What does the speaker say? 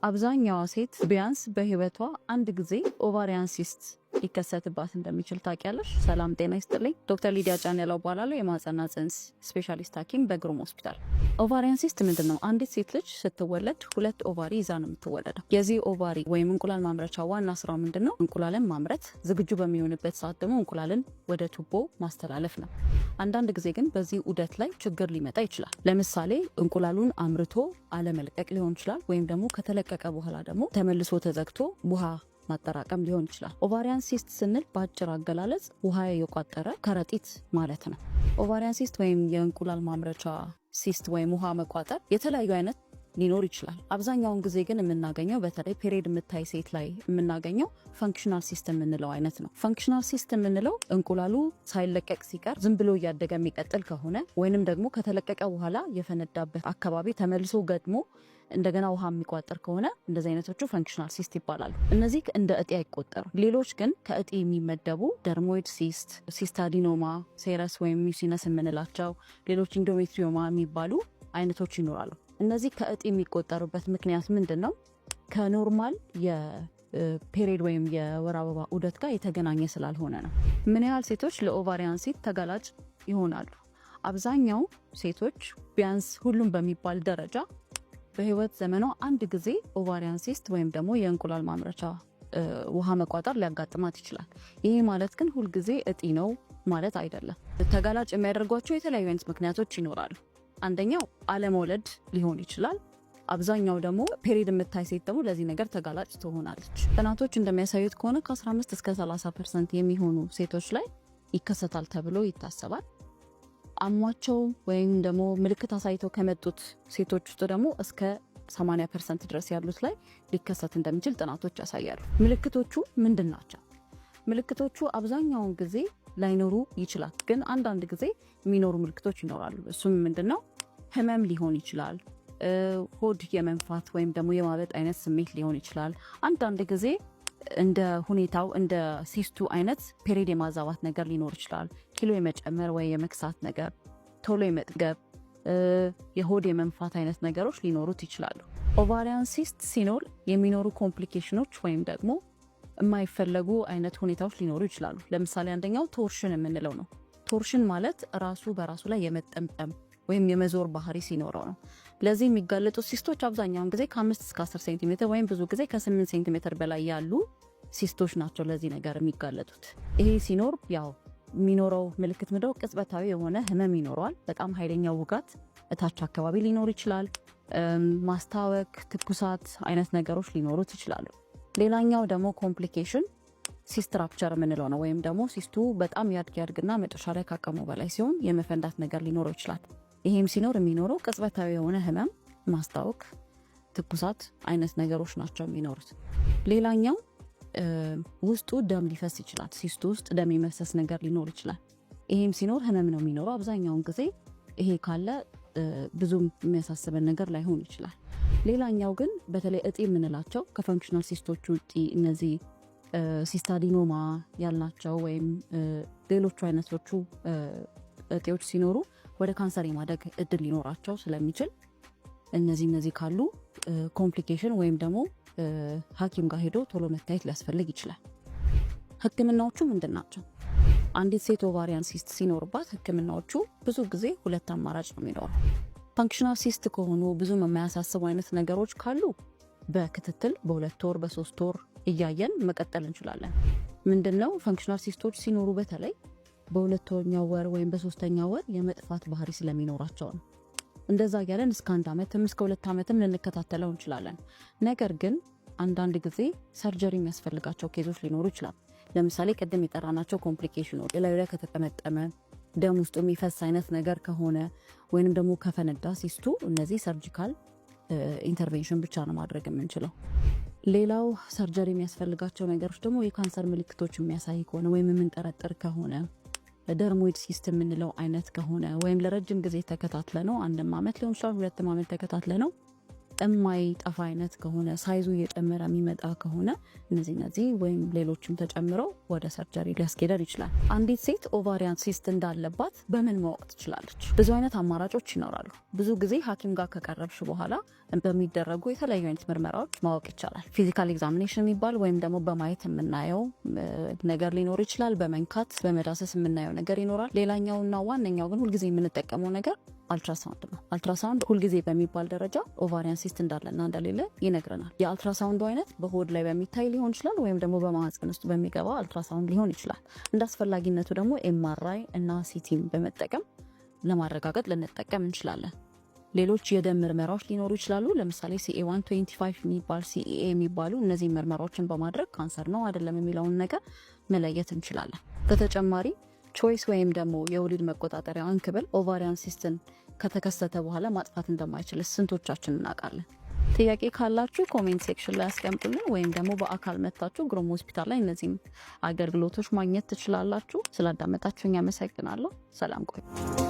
አብዛኛዋ ሴት ቢያንስ በህይወቷ አንድ ጊዜ ኦቫሪያን ሲስት ሊከሰትባት እንደሚችል ታውቂያለሽ? ሰላም ጤና ይስጥልኝ። ዶክተር ሊዲያ ጫኔላው እባላለሁ። የማህፀንና ጽንስ ስፔሻሊስት ሐኪም በግሩም ሆስፒታል። ኦቫሪያን ሲስት ምንድነው? አንዲት ሴት ልጅ ስትወለድ ሁለት ኦቫሪ ይዛ ነው የምትወለደው። የዚህ ኦቫሪ ወይም እንቁላል ማምረቻ ዋና ስራው ምንድነው? እንቁላልን ማምረት፣ ዝግጁ በሚሆንበት ሰዓት ደግሞ እንቁላልን ወደ ቱቦ ማስተላለፍ ነው። አንዳንድ ጊዜ ግን በዚህ ዑደት ላይ ችግር ሊመጣ ይችላል። ለምሳሌ እንቁላሉን አምርቶ አለመልቀቅ ሊሆን ይችላል። ወይም ደግሞ ከተለቀቀ በኋላ ደግሞ ተመልሶ ተዘግቶ ውሃ ማጠራቀም ሊሆን ይችላል። ኦቫሪያን ሲስት ስንል በአጭር አገላለጽ ውሃ የቋጠረ ከረጢት ማለት ነው። ኦቫሪያን ሲስት ወይም የእንቁላል ማምረቻ ሲስት ወይም ውሃ መቋጠር የተለያዩ አይነት ሊኖር ይችላል። አብዛኛውን ጊዜ ግን የምናገኘው በተለይ ፔሪድ የምታይ ሴት ላይ የምናገኘው ፈንክሽናል ሲስት የምንለው አይነት ነው። ፈንክሽናል ሲስት የምንለው እንቁላሉ ሳይለቀቅ ሲቀር ዝም ብሎ እያደገ የሚቀጥል ከሆነ ወይንም ደግሞ ከተለቀቀ በኋላ የፈነዳበት አካባቢ ተመልሶ ገጥሞ እንደገና ውሃ የሚቋጠር ከሆነ እንደዚህ አይነቶቹ ፈንክሽናል ሲስት ይባላሉ። እነዚህ እንደ እጢ አይቆጠሩ። ሌሎች ግን ከእጢ የሚመደቡ ደርሞይድ ሲስት፣ ሲስታዲኖማ፣ ሴረስ ወይም ሚዩሲነስ የምንላቸው ሌሎች ኢንዶሜትሪዮማ የሚባሉ አይነቶች ይኖራሉ። እነዚህ ከእጢ የሚቆጠሩበት ምክንያት ምንድን ነው? ከኖርማል የፔሪድ ወይም የወር አበባ ዑደት ጋር የተገናኘ ስላልሆነ ነው። ምን ያህል ሴቶች ለኦቫሪያን ሲስት ተጋላጭ ይሆናሉ? አብዛኛው ሴቶች ቢያንስ ሁሉም በሚባል ደረጃ በህይወት ዘመኗ አንድ ጊዜ ኦቫሪያን ሲስት ወይም ደግሞ የእንቁላል ማምረቻ ውሃ መቋጠር ሊያጋጥማት ይችላል። ይሄ ማለት ግን ሁልጊዜ እጢ ነው ማለት አይደለም። ተጋላጭ የሚያደርጓቸው የተለያዩ አይነት ምክንያቶች ይኖራሉ። አንደኛው አለመውለድ ሊሆን ይችላል። አብዛኛው ደግሞ ፔሪድ የምታይ ሴት ደግሞ ለዚህ ነገር ተጋላጭ ትሆናለች። ጥናቶች እንደሚያሳዩት ከሆነ ከ15 እስከ 30% የሚሆኑ ሴቶች ላይ ይከሰታል ተብሎ ይታሰባል። አሟቸው ወይም ደግሞ ምልክት አሳይተው ከመጡት ሴቶች ውስጥ ደግሞ እስከ 80% ድረስ ያሉት ላይ ሊከሰት እንደሚችል ጥናቶች ያሳያሉ። ምልክቶቹ ምንድን ናቸው? ምልክቶቹ አብዛኛውን ጊዜ ላይኖሩ ይችላል፣ ግን አንዳንድ ጊዜ የሚኖሩ ምልክቶች ይኖራሉ። እሱም ምንድነው? ህመም ሊሆን ይችላል፣ ሆድ የመንፋት ወይም ደግሞ የማበጥ አይነት ስሜት ሊሆን ይችላል። አንዳንድ ጊዜ እንደ ሁኔታው እንደ ሲስቱ አይነት ፔሪድ የማዛባት ነገር ሊኖር ይችላል። ኪሎ የመጨመር ወይ የመክሳት ነገር፣ ቶሎ የመጥገብ፣ የሆድ የመንፋት አይነት ነገሮች ሊኖሩት ይችላሉ። ኦቫሪያን ሲስት ሲኖር የሚኖሩ ኮምፕሊኬሽኖች ወይም ደግሞ የማይፈለጉ አይነት ሁኔታዎች ሊኖሩ ይችላሉ። ለምሳሌ አንደኛው ቶርሽን የምንለው ነው። ቶርሽን ማለት ራሱ በራሱ ላይ የመጠምጠም ወይም የመዞር ባህሪ ሲኖረው ነው። ለዚህ የሚጋለጡ ሲስቶች አብዛኛውን ጊዜ ከ5 እስከ 10 ሴንቲሜትር ወይም ብዙ ጊዜ ከ8 ሴንቲሜትር በላይ ያሉ ሲስቶች ናቸው ለዚህ ነገር የሚጋለጡት። ይሄ ሲኖር ያው የሚኖረው ምልክት ምንድነው? ቅጽበታዊ የሆነ ህመም ይኖረዋል። በጣም ኃይለኛ ውጋት እታች አካባቢ ሊኖር ይችላል። ማስታወክ፣ ትኩሳት አይነት ነገሮች ሊኖሩት ይችላሉ። ሌላኛው ደግሞ ኮምፕሊኬሽን ሲስት ራፕቸር የምንለው ነው። ወይም ደግሞ ሲስቱ በጣም ያድግና መጨረሻ ላይ ካቀሙ በላይ ሲሆን የመፈንዳት ነገር ሊኖረው ይችላል። ይሄም ሲኖር የሚኖረው ቅጽበታዊ የሆነ ህመም፣ ማስታወክ፣ ትኩሳት አይነት ነገሮች ናቸው የሚኖሩት። ሌላኛው ውስጡ ደም ሊፈስ ይችላል። ሲስቱ ውስጥ ደም የመፍሰስ ነገር ሊኖር ይችላል። ይሄም ሲኖር ህመም ነው የሚኖረው። አብዛኛውን ጊዜ ይሄ ካለ ብዙም የሚያሳስበን ነገር ላይሆን ይችላል። ሌላኛው ግን በተለይ እጢ የምንላቸው ከፈንክሽናል ሲስቶች ውጪ እነዚህ ሲስታዲኖማ ያልናቸው ወይም ሌሎቹ አይነቶቹ እጢዎች ሲኖሩ ወደ ካንሰር የማደግ እድል ሊኖራቸው ስለሚችል እነዚህ ካሉ ኮምፕሊኬሽን ወይም ደግሞ ሐኪም ጋር ሄዶ ቶሎ መታየት ሊያስፈልግ ይችላል። ህክምናዎቹ ምንድን ናቸው? አንዲት ሴት ኦቫሪያን ሲስት ሲኖርባት ህክምናዎቹ ብዙ ጊዜ ሁለት አማራጭ ነው የሚኖረው። ፈንክሽናል ሲስት ከሆኑ ብዙ የማያሳስቡ አይነት ነገሮች ካሉ በክትትል በ2 ወር በ3 ወር እያየን መቀጠል እንችላለን። ምንድነው? ፈንክሽናል ሲስቶች ሲኖሩ በተለይ በ2ኛው ወር ወይም በ3ኛው ወር የመጥፋት ባህሪ ስለሚኖራቸው ነው። እንደዛ ያለን እስከ 1 ዓመትም እስከ 2 ዓመትም ልንከታተለው እንችላለን። ነገር ግን አንዳንድ ጊዜ ሰርጀሪ የሚያስፈልጋቸው ኬዞች ሊኖሩ ይችላል። ለምሳሌ ቅድም የጠራናቸው ኮምፕሊኬሽኖች ላዩ ላይ ከተጠመጠመ ደም ውስጡ የሚፈስ አይነት ነገር ከሆነ ወይንም ደግሞ ከፈነዳ ሲስቱ እነዚህ ሰርጂካል ኢንተርቬንሽን ብቻ ነው ማድረግ የምንችለው። ሌላው ሰርጀሪ የሚያስፈልጋቸው ነገሮች ደግሞ የካንሰር ምልክቶች የሚያሳይ ከሆነ ወይም የምንጠረጥር ከሆነ ደርሞይድ ሲስት የምንለው አይነት ከሆነ ወይም ለረጅም ጊዜ ተከታትለ ነው 1 ዓመት ሊሆን ይችላል 2 ዓመት ተከታትለ ነው የማይጠፋ አይነት ከሆነ ሳይዙ እየጨመረ የሚመጣ ከሆነ እነዚህ ወይም ሌሎችም ተጨምረው ወደ ሰርጀሪ ሊያስኬደን ይችላል። አንዲት ሴት ኦቫሪያን ሲስት እንዳለባት በምን ማወቅ ትችላለች? ብዙ አይነት አማራጮች ይኖራሉ። ብዙ ጊዜ ሐኪም ጋር ከቀረብሽ በኋላ በሚደረጉ የተለያዩ አይነት ምርመራዎች ማወቅ ይቻላል። ፊዚካል ኤግዛሚኔሽን የሚባል ወይም ደግሞ በማየት የምናየው ነገር ሊኖር ይችላል። በመንካት በመዳሰስ የምናየው ነገር ይኖራል። ሌላኛውና ዋነኛው ግን ሁልጊዜ የምንጠቀመው ነገር አልትራሳውንድ ነው። አልትራሳውንድ ሁልጊዜ በሚባል ደረጃ ኦቫሪያን ሲስት እንዳለና እንደሌለ ይነግረናል። የአልትራሳውንዱ አይነት በሆድ ላይ በሚታይ ሊሆን ይችላል፣ ወይም ደግሞ በማህፀን ውስጥ በሚገባ አልትራሳውንድ ሊሆን ይችላል። እንደ አስፈላጊነቱ ደግሞ ኤምአርአይ እና ሲቲም በመጠቀም ለማረጋገጥ ልንጠቀም እንችላለን። ሌሎች የደም ምርመራዎች ሊኖሩ ይችላሉ። ለምሳሌ CA125 የሚባል CEA የሚባሉ እነዚህ ምርመራዎችን በማድረግ ካንሰር ነው አይደለም የሚለውን ነገር መለየት እንችላለን። በተጨማሪ ቾይስ ወይም ደግሞ የወሊድ መቆጣጠሪያ እንክብል ኦቫሪያን ሲስትን ከተከሰተ በኋላ ማጥፋት እንደማይችል ስንቶቻችን እናውቃለን? ጥያቄ ካላችሁ ኮሜንት ሴክሽን ላይ አስቀምጡልን፣ ወይም ደግሞ በአካል መታችሁ ግሩም ሆስፒታል ላይ እነዚህም አገልግሎቶች ማግኘት ትችላላችሁ። ስላዳመጣችሁኝ አመሰግናለሁ። ሰላም ቆዩ።